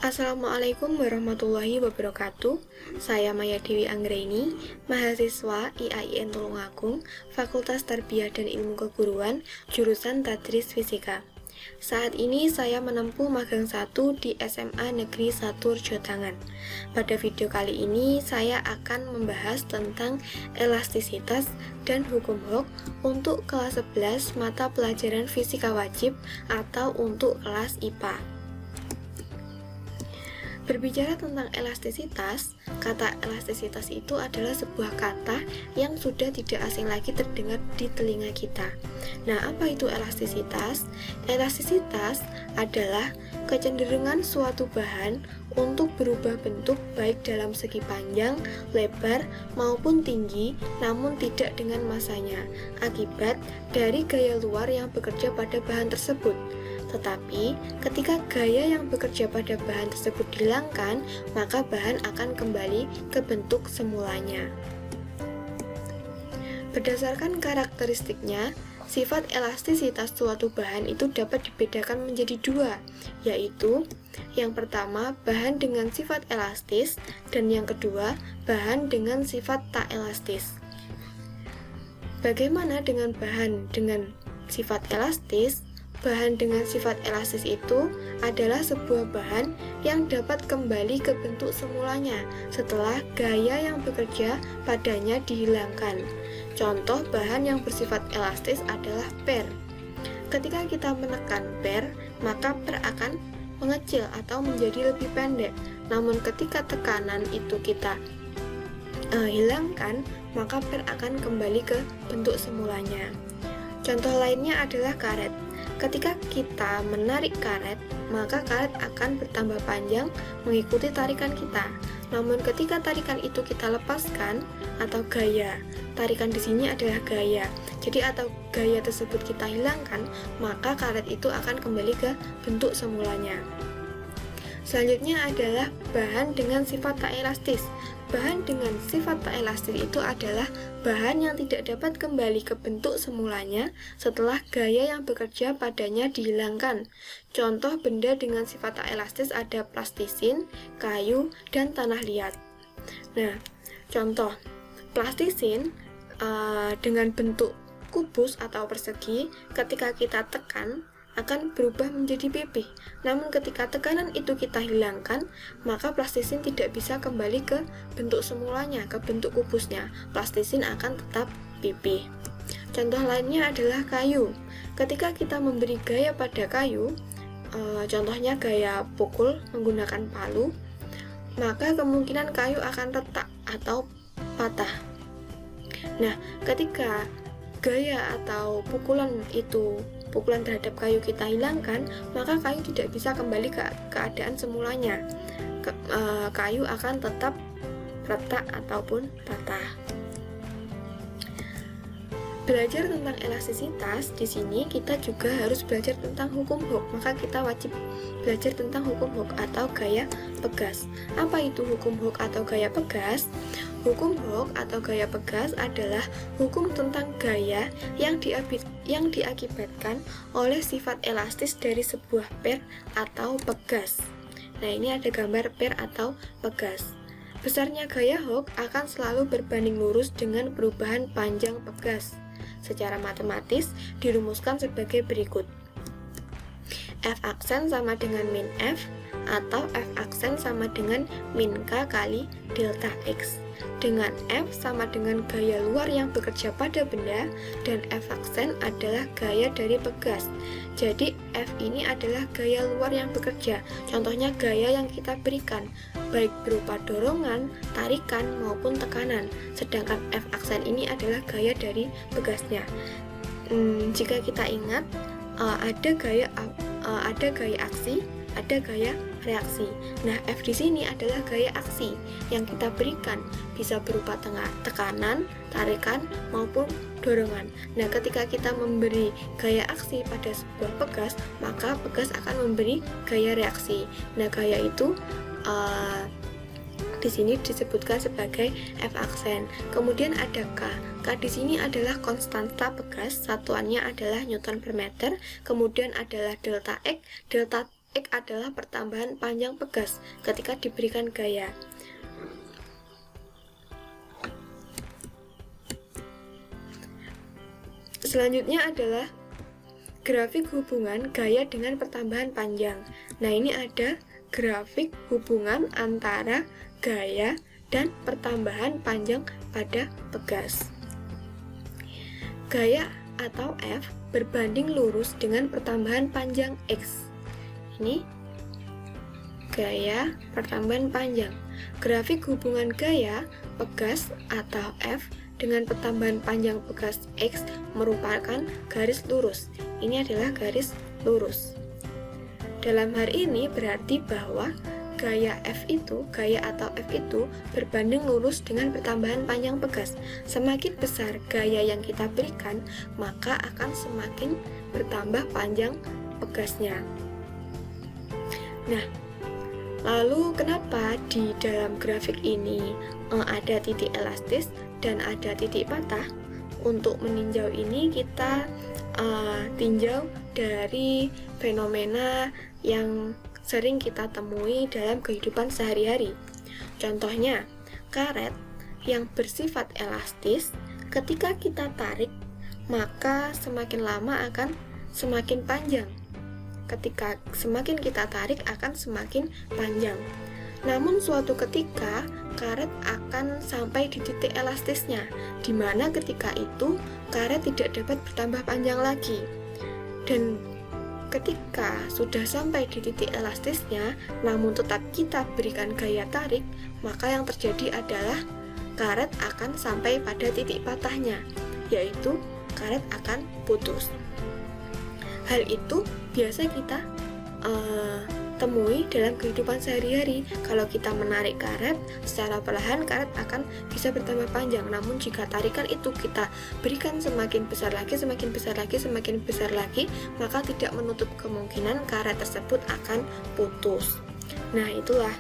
Assalamualaikum warahmatullahi wabarakatuh. Saya Maya Dewi Anggraini, mahasiswa IAIN Tulungagung, Fakultas Tarbiyah dan Ilmu Keguruan, jurusan Tadris Fisika. Saat ini saya menempuh magang 1 di SMA Negeri 1 Rejotangan. Pada video kali ini saya akan membahas tentang elastisitas dan hukum Hooke untuk kelas 11 mata pelajaran fisika wajib atau untuk kelas IPA. Berbicara tentang elastisitas, kata elastisitas itu adalah sebuah kata yang sudah tidak asing lagi terdengar di telinga kita. Nah, apa itu elastisitas? Elastisitas adalah kecenderungan suatu bahan untuk berubah bentuk baik dalam segi panjang, lebar, maupun tinggi, namun tidak dengan masanya, akibat dari gaya luar yang bekerja pada bahan tersebut. Tetapi, ketika gaya yang bekerja pada bahan tersebut dihilangkan, maka bahan akan kembali ke bentuk semulanya. Berdasarkan karakteristiknya, sifat elastisitas suatu bahan itu dapat dibedakan menjadi dua, yaitu yang pertama, bahan dengan sifat elastis, dan yang kedua, bahan dengan sifat tak elastis. Bagaimana dengan bahan dengan sifat elastis? Bahan dengan sifat elastis itu adalah sebuah bahan yang dapat kembali ke bentuk semulanya setelah gaya yang bekerja padanya dihilangkan. Contoh bahan yang bersifat elastis adalah per. Ketika kita menekan per, maka per akan mengecil atau menjadi lebih pendek. Namun ketika tekanan itu kita hilangkan, maka per akan kembali ke bentuk semulanya. Contoh lainnya adalah karet. Ketika kita menarik karet, maka karet akan bertambah panjang mengikuti tarikan kita. Namun ketika tarikan itu kita lepaskan atau gaya, tarikan di sini adalah gaya. Jadi atau gaya tersebut kita hilangkan, maka karet itu akan kembali ke bentuk semulanya. Selanjutnya adalah bahan dengan sifat tak elastis. Bahan dengan sifat tak elastis itu adalah bahan yang tidak dapat kembali ke bentuk semulanya setelah gaya yang bekerja padanya dihilangkan. Contoh benda dengan sifat tak elastis ada plastisin, kayu, dan tanah liat. Nah, contoh plastisin dengan bentuk kubus atau persegi, ketika kita tekan akan berubah menjadi pipih. Namun ketika tekanan itu kita hilangkan, maka plastisin tidak bisa kembali ke bentuk semulanya, ke bentuk kubusnya. Plastisin akan tetap pipih. Contoh lainnya adalah kayu. Ketika kita memberi gaya pada kayu, contohnya gaya pukul menggunakan palu, maka kemungkinan kayu akan retak atau patah. Nah, ketika gaya atau pukulan terhadap kayu kita hilangkan, maka kayu tidak bisa kembali ke keadaan semulanya. Kayu akan tetap retak ataupun patah. Belajar tentang elastisitas, di sini kita juga harus belajar tentang hukum Hooke. Maka kita wajib belajar tentang hukum Hooke atau gaya pegas. Apa itu hukum Hooke atau gaya pegas? Hukum Hooke atau gaya pegas adalah hukum tentang gaya yang diakibatkan oleh sifat elastis dari sebuah per atau pegas. Nah, ini ada gambar per atau pegas. Besarnya gaya Hooke akan selalu berbanding lurus dengan perubahan panjang pegas. Secara matematis dirumuskan sebagai berikut. F aksen sama dengan min F, atau F aksen sama dengan min K kali delta X, dengan F sama dengan gaya luar yang bekerja pada benda, dan F aksen adalah gaya dari pegas. Jadi F ini adalah gaya luar yang bekerja, contohnya gaya yang kita berikan, baik berupa dorongan, tarikan, maupun tekanan. Sedangkan F aksen ini adalah gaya dari pegasnya. Jika kita ingat, ada gaya aksi, ada gaya reaksi. Nah, F di sini adalah gaya aksi yang kita berikan, bisa berupa tekanan, tarikan, maupun dorongan. Nah, ketika kita memberi gaya aksi pada sebuah pegas, maka pegas akan memberi gaya reaksi. Nah, gaya itu di sini disebutkan sebagai F aksen. Kemudian ada K. K di sini adalah konstanta pegas, satuannya adalah Newton per meter. Kemudian adalah delta X. Delta X adalah pertambahan panjang pegas ketika diberikan gaya. Selanjutnya adalah grafik hubungan gaya dengan pertambahan panjang. Nah, ini ada grafik hubungan antara gaya dan pertambahan panjang pada pegas. Gaya atau F berbanding lurus dengan pertambahan panjang X. Ini gaya pertambahan panjang. Grafik hubungan gaya pegas atau F dengan pertambahan panjang pegas X merupakan garis lurus. Ini adalah garis lurus. Dalam hal ini berarti bahwa gaya atau F itu berbanding lurus dengan pertambahan panjang pegas. Semakin besar gaya yang kita berikan, maka akan semakin bertambah panjang pegasnya. Nah, lalu kenapa di dalam grafik ini ada titik elastis dan ada titik patah? Untuk meninjau ini kita tinjau dari fenomena yang sering kita temui dalam kehidupan sehari-hari. Contohnya, karet yang bersifat elastis, ketika kita tarik, maka semakin lama akan semakin panjang. Ketika semakin kita tarik akan semakin panjang. Namun suatu ketika karet akan sampai di titik elastisnya, di mana ketika itu karet tidak dapat bertambah panjang lagi. Dan ketika sudah sampai di titik elastisnya, namun tetap kita berikan gaya tarik, maka yang terjadi adalah karet akan sampai pada titik patahnya, yaitu karet akan putus. Hal itu biasa kita temui dalam kehidupan sehari-hari. Kalau kita menarik karet secara perlahan, karet akan bisa bertambah panjang. Namun jika tarikan itu kita berikan semakin besar lagi, semakin besar lagi, semakin besar lagi, maka tidak menutup kemungkinan karet tersebut akan putus. Nah, itulah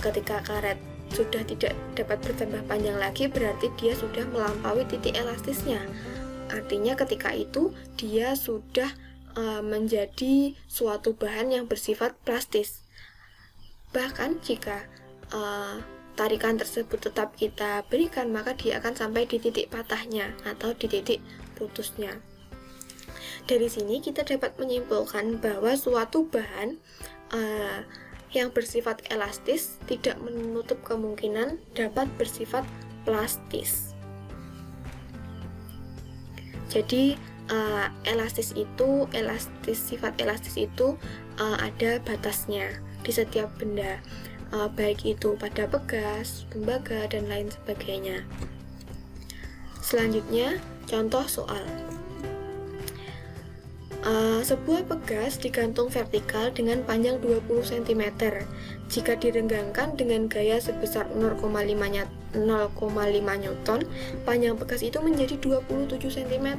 ketika karet sudah tidak dapat bertambah panjang lagi, berarti dia sudah melampaui titik elastisnya. Artinya ketika itu dia sudah menjadi suatu bahan yang bersifat plastis. Bahkan jika tarikan tersebut tetap kita berikan, maka dia akan sampai di titik patahnya atau di titik putusnya. Dari sini kita dapat menyimpulkan bahwa suatu bahan yang bersifat elastis tidak menutup kemungkinan dapat bersifat plastis. Jadi sifat elastis itu ada batasnya di setiap benda, baik itu pada pegas, tembaga, dan lain sebagainya. Selanjutnya, contoh soal. Sebuah pegas digantung vertikal dengan panjang 20 cm. Jika direnggangkan dengan gaya sebesar 0,5 Newton, panjang pegas itu menjadi 27 cm.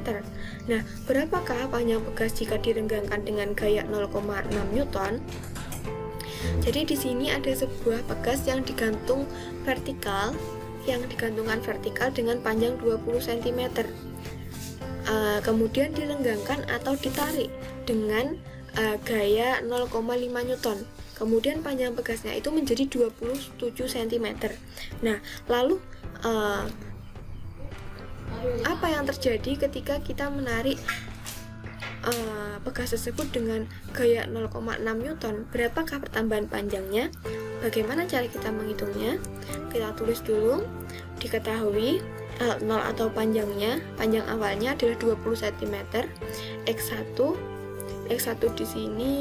Nah, berapakah panjang pegas jika direnggangkan dengan gaya 0,6 Newton? Jadi di sini ada sebuah pegas yang digantungkan vertikal dengan panjang 20 cm. Kemudian direnggangkan atau ditarik dengan gaya 0,5 Newton. Kemudian panjang pegasnya itu menjadi 27 cm. Nah, lalu apa yang terjadi ketika kita menarik pegas tersebut dengan gaya 0,6 Newton? Berapakah pertambahan panjangnya? Bagaimana cara kita menghitungnya? Kita tulis dulu. Diketahui L0 atau panjang awalnya adalah 20 cm. X1 di sini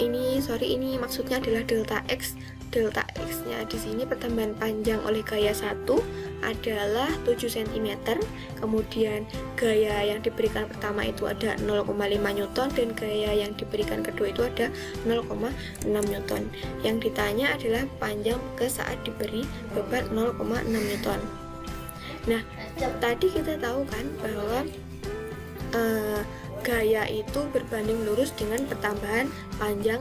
ini maksudnya adalah delta X. Delta X-nya di sini pertambahan panjang oleh gaya 1 adalah 7 cm. Kemudian gaya yang diberikan pertama itu ada 0,5 Newton dan gaya yang diberikan kedua itu ada 0,6 Newton. Yang ditanya adalah panjang pegas saat diberi beban 0,6 Newton. Nah, tadi kita tahu kan bahwa gaya itu berbanding lurus dengan pertambahan panjang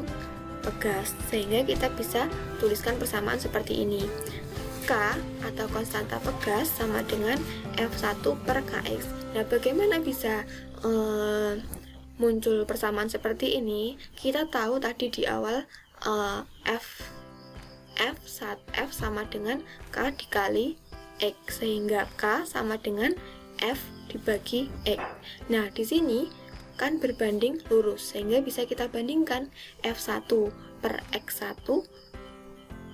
pegas, sehingga kita bisa tuliskan persamaan seperti ini. K atau konstanta pegas sama dengan F1 per Kx. Nah, bagaimana bisa muncul persamaan seperti ini, kita tahu tadi di awal F sama dengan K dikali X, sehingga K sama dengan F dibagi X. Nah, di sini kan berbanding lurus, sehingga bisa kita bandingkan F1 per X1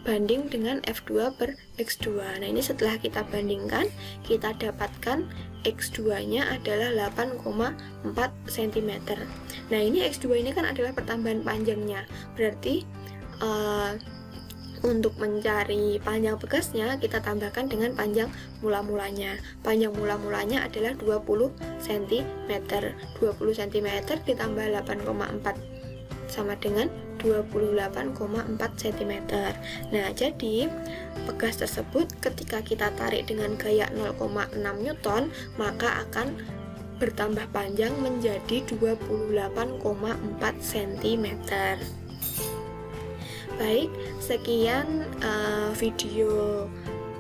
banding dengan F2 per X2. Nah, ini setelah kita bandingkan, kita dapatkan X2-nya adalah 8,4 cm. Nah, ini X2 ini kan adalah pertambahan panjangnya. Berarti untuk mencari panjang bekasnya, kita tambahkan dengan panjang mula-mulanya. Panjang mula-mulanya adalah 20 cm. 20 cm ditambah 8,4 sama dengan 28,4 cm. Nah, jadi bekas tersebut ketika kita tarik dengan gaya 0,6 Newton, maka akan bertambah panjang menjadi 28,4 cm. Baik, sekian video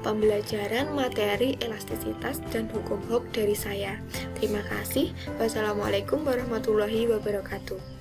pembelajaran materi elastisitas dan hukum Hooke dari saya. Terima kasih. Wassalamualaikum warahmatullahi wabarakatuh.